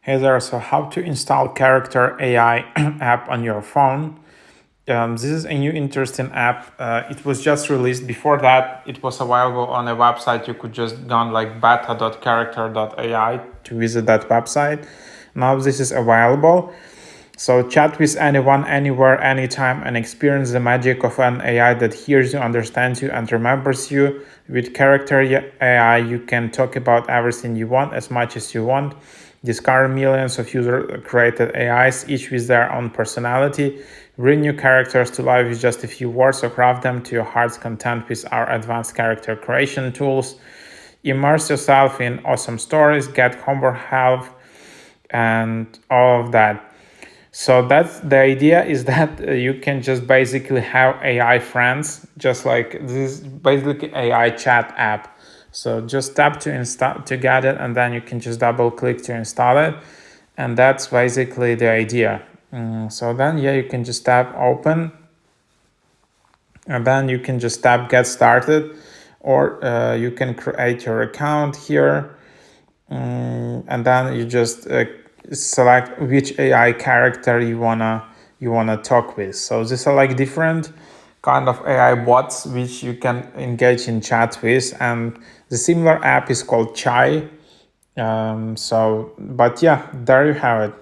Hey there, so how to install Character.AI app on your phone. This is a new interesting app. It was just released. Before that, it was available on a website. You could just go on like beta.character.ai to visit that website. Now this is available. So chat with anyone, anywhere, anytime, and experience the magic of an AI that hears you, understands you, and remembers you. With Character.AI, you can talk about everything you want as much as you want. Discover millions of user-created AIs, each with their own personality. Bring new characters to life with just a few words or craft them to your heart's content with our advanced character creation tools. Immerse yourself in awesome stories, get homework help, and all of that. So that's the idea, is that you can just basically have AI friends, just like this is basically AI chat app. So just tap to install to get it, and then you can just double click to install it, and that's basically the idea. So then you can just tap open, and then you can just tap get started, or you can create your account here, and then you just select which AI character you wanna talk with. So these are like different kind of AI bots which you can engage in chat with, and the similar app is called Chai. But yeah, there you have it.